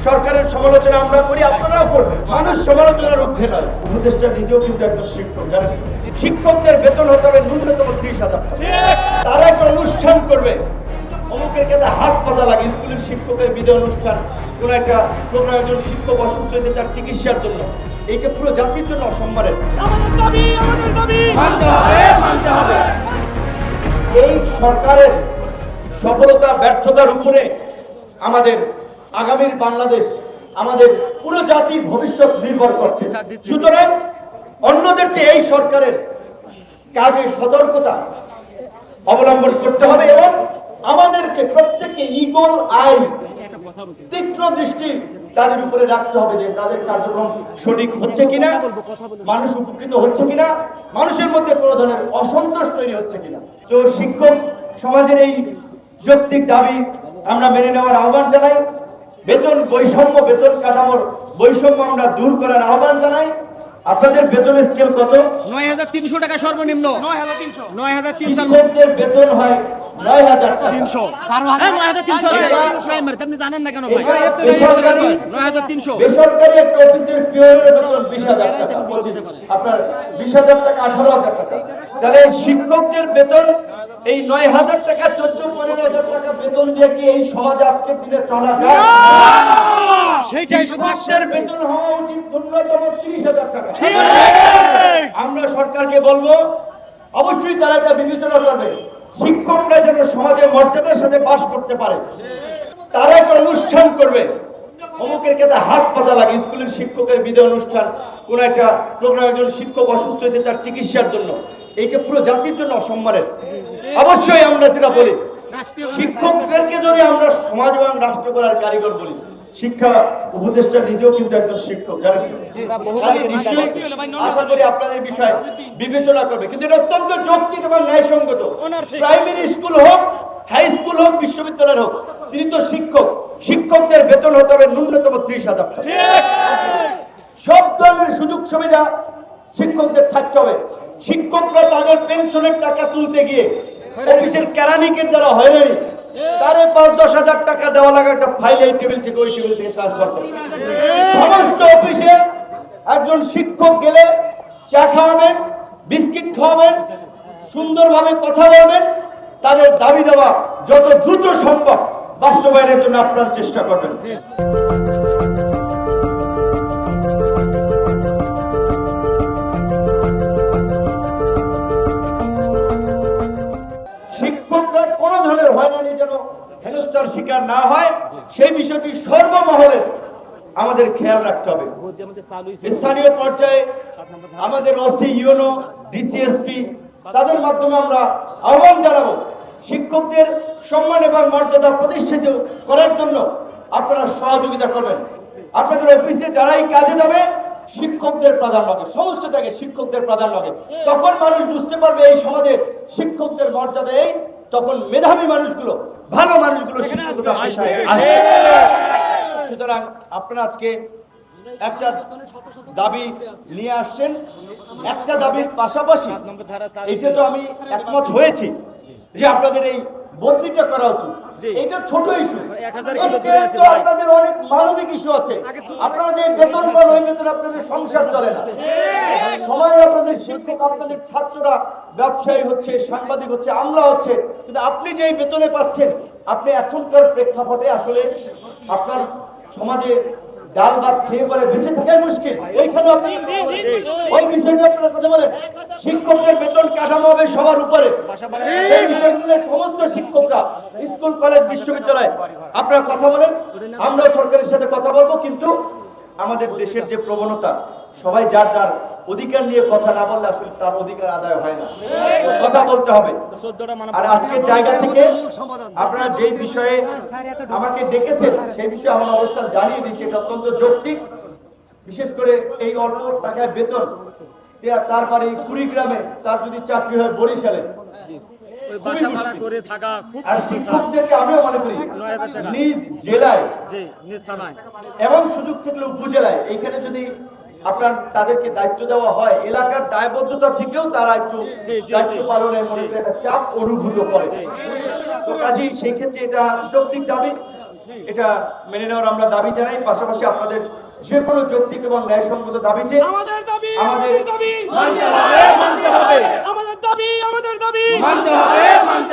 সরকারের সমালোচনা আমরা করি, আপনারাও করবেন। মানুষ সমালোচনার ঊর্ধ্বে নয়। উপদেষ্টা নিজেও কিন্তু একজন শিক্ষক, জানেন? শিক্ষকদের বেতন হতে হবে ন্যূনতম 30,000 টাকা। তারা একটা অনুষ্ঠান করবে, অমুকের ক্ষেত্রে হাত পাতা লাগে, স্কুলের শিক্ষকের বিদায় অনুষ্ঠান, কোনো একটা প্রোগ্রাম, একজন শিক্ষক অসুস্থ হয়েছে তার চিকিৎসার জন্য, এইটা পুরো জাতির জন্য অসম্মানের। মানতে হবে। এই সরকারের সফলতা ব্যর্থতার উপরে আমাদের আগামীর বাংলাদেশ, আমাদের পুরো জাতির ভবিষ্যৎ নির্ভর করছে। সুতরাং অন্যদের চেয়ে এই সরকারের কাজে সতর্কতা অবলম্বন করতে হবে এবং আমাদেরকে প্রত্যেককে ঈগল আই, তীক্ষ্ণ দৃষ্টি তাদের উপরে রাখতে হবে যে তাদের কার্যক্রম সঠিক হচ্ছে কিনা, মানুষ উপকৃত হচ্ছে কিনা, মানুষের মধ্যে কোনো ধরনের অসন্তোষ তৈরি হচ্ছে কিনা। তো শিক্ষক সমাজের এই যৌক্তিক দাবি আমরা মেনে নেওয়ার আহ্বান জানাই। বেতন বৈষম্য, বেতন কাঠামোর বৈষম্য আমরা দূর করার আহ্বান জানাই। আপনাদের বেতনের স্কেল কত? 9,300 টাকা সর্বনিম্ন। 9,300 শিক্ষকদের বেতন হয় 9,300। 9,300 আপনি জানেন না কেন ভাই? বেসরকারি 9,300। বেসরকারি একটা অফিসের পিওনের বেতন 20,000 টাকা। আপনার 20,000 টাকা 18,000 টাকা। তাহলে শিক্ষকদের বেতন এই 9,000 টাকা, 14-15,000 টাকা বেতন দিয়ে কি এই সমাজে আজকের দিনে চলা যায়? শিক্ষকদের বেতন হওয়া উচিত ন্যূনতম 30,000 টাকা। আমরা সরকারকে বলবো, অবশ্যই তারা এটা বিবেচনা করবে। শিক্ষকরা যেন সমাজে মর্যাদার সাথে বাস করতে পারে, তারা একটা অনুষ্ঠান করবে, অমুকের ক্ষেত্রে হাত পাতা লাগে, স্কুলের শিক্ষকের বিদায় অনুষ্ঠান, কোন একটা প্রোগ্রাম, একজন শিক্ষক অসুস্থ হয়েছে তার চিকিৎসার জন্য, এইটা পুরো জাতির জন্য অসম্মানের। অবশ্যই আমরা যেটা বলি, শিক্ষকদেরকে যদি আমরা সমাজ এবং রাষ্ট্র করার কারিগর বলি, শিক্ষা উপদেষ্টা নিজেও কিন্তু একজন শিক্ষক, জানেন? নিশ্চয়ই আশা করি আপনাদের বিষয় বিবেচনা করবে, কিন্তু এটা অত্যন্ত যৌক্তিক এবং ন্যায়সঙ্গত। প্রাইমারি স্কুল হোক, হাই স্কুল হোক, বিশ্ববিদ্যালয় হোক, তিনি তো শিক্ষক। শিক্ষকদের বেতন হতে হবে ন্যূনতম 30,000 টাকা। সব ধরনের সুযোগ সুবিধা শিক্ষকদের থাকতে হবে। শিক্ষকরা তাদের পেনশনের টাকা তুলতে গিয়ে অফিসের কেরানিকের দ্বারা হয়রানি, তারে 5-10 হাজার টাকা দেওয়া লাগে একটা ফাইল, এই টেবিল থেকে ওই টেবিল থেকে ট্রান্সফার করে। সমস্ত অফিসে একজন শিক্ষক গেলে চা খাওয়াবেন, বিস্কিট খাওয়াবেন, সুন্দরভাবে কথা বলবেন, তাদের দাবি দেওয়া যত দ্রুত সম্ভব বাস্তবায়নের জন্য আপনারা চেষ্টা করবেন। শিক্ষকরা কোন ধরনের হয়রানি যেন হেনস্থার শিকার না হয়, সেই বিষয়টি সর্বমহলের আমাদের খেয়াল রাখতে হবে। স্থানীয় পর্যায়ে আমাদের ওসি, ইউনো, ডিসিএসপি, তাদের মাধ্যমে আমরা আহ্বান জানাবো শিক্ষকদের সম্মান এবং মর্যাদা প্রতিষ্ঠিত করার জন্য আপনারা সহযোগিতা করবেন। আপনাদের অফিসে যারাই কাজে যাবে শিক্ষকদের প্রাধান্য হবে, সমস্ত জায়গায় শিক্ষকদের প্রাধান্য হবে। তখন মানুষ বুঝতে পারবে এই সমাজে শিক্ষকদের মর্যাদা এই, তখন মেধাবী মানুষগুলো, ভালো মানুষগুলো শিক্ষকতা পেশায় আসে। সুতরাং আপনারা আজকে একটা দাবি নিয়ে আসছেন, একটা দাবির পাশাপাশি এটা তো আমি একমত হয়েছি যে আপনাদের এই বদলিটা করা উচিত। এটা ছোট ইস্যু, আপনাদের অনেক মানবিক ইস্যু আছে। আপনারা যে বেতন পান ওই বেতন আপনাদের সংসার চলে না। সময় আপনাদের শিক্ষক, আপনাদের ছাত্ররা ব্যবসায়ী হচ্ছে, সাংবাদিক হচ্ছে, আমলা হচ্ছে, কিন্তু আপনি যে বেতনে পাচ্ছেন, আপনি এখনকার প্রেক্ষাপটে আসলে আপনার সমাজে ডাল ভাত খেয়ে পরে বেঁচে থাকাই মুশকিল। ওইখানে আপনি ওই বিষয়টা আপনারা কথা বলেন। শিক্ষকদের বেতন কাঠামো হবে সবার উপরে, সেই বিষয়গুলো সমস্ত শিক্ষকরা স্কুল, কলেজ, বিশ্ববিদ্যালয় আপনারা কথা বলেন, আমরা সরকারের সাথে কথা বলবো। কিন্তু আমাদের দেশের যে প্রবণতা, সবাই যার যার অধিকার নিয়ে কথা না বললে আসলে তার অধিকার আদায় হয় না, কথা বলতে হবে। আর আজকের জায়গা থেকে আপনারা যে বিষয়ে আমাকে ডেকেছেন সেই বিষয়ে আমার অবস্থান জানিয়ে দিচ্ছি, এটা অত্যন্ত যৌক্তিক। বিশেষ করে এই অল্প টাকায় বেতন, তারপরে কুড়িগ্রামে তার যদি চাকরি হয় বরিশালে, আর শিক্ষকদেরকে আমিও মনে করি নিজ জেলায় এবং সুযোগ থাকলে উপজেলায়, এইখানে যদি আপনার তাদেরকে দায়িত্ব দেওয়া হয়, এলাকার দায়বদ্ধতা থেকেও তারা একটু দায়িত্ব পালনের মধ্যে একটা চাপ অনুভূত করে। তো কাজেই সেই ক্ষেত্রে এটা যৌক্তিক দাবি। এটা মেনে নেওয়ার আমরা দাবি জানাই। পাশাপাশি আপনাদের যে কোনো যৌক্তিক এবং ন্যায়সঙ্গত দাবিতে আমাদের দাবি আমাদের আমাদের দাবি মানতে হবে, মানতে হবে, আমাদের দাবি মানতে হবে, মানতে